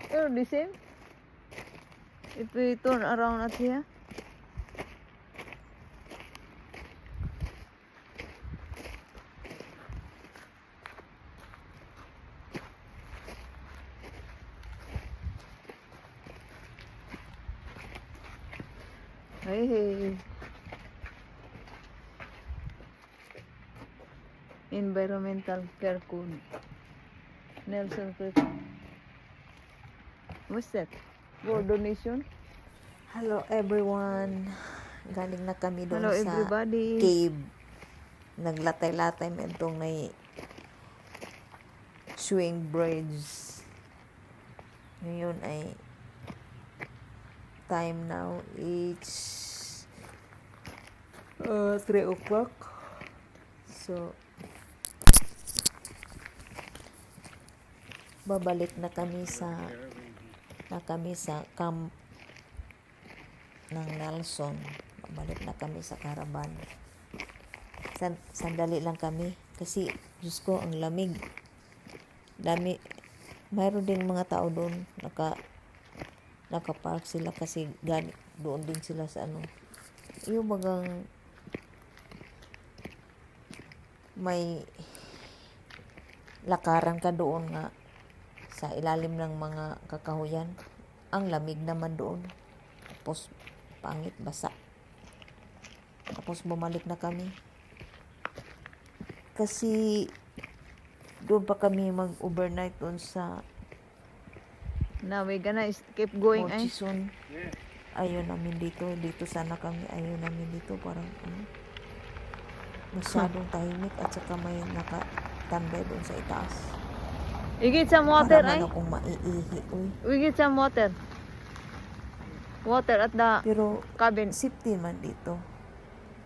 Or the same? If we turn around at here? Hey. Environmental Care Code. Nelson Creek. What's that? For donation? Hello everyone. Galing na kami doon Hello sa everybody. cave. Naglatay-latay mo itong may swing bridge. Ngayon ay time now. It's 3 o'clock. So, babalik na kami sa camp ng Nelson. Babalik na kami sa caravan. Sandali lang kami kasi Diyos ko ang lamig. Mayroon din mga tao doon nakapark sila kasi doon din sila sa yung bagang may lakaran ka doon nga sa ilalim ng mga kakahuyan. Ang lamig naman doon. Tapos pangit, basa. Tapos bumalik na kami. Kasi doon pa kami mag-overnight doon sa Now we're gonna keep going, eh? Murchison. Ayaw namin dito. Dito sana kami. Ayaw namin dito. Parang masyadong tahimik at saka may nakatambay doon sa itaas. You get some water, Para eh? man akong maiihi. Uy. We get some water. Water at the Pero cabin. safety man dito.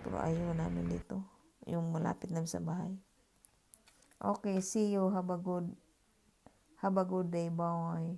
Pero ayaw namin dito. Yung malapit namin sa bahay. Okay, see you. Have a good day. Bye.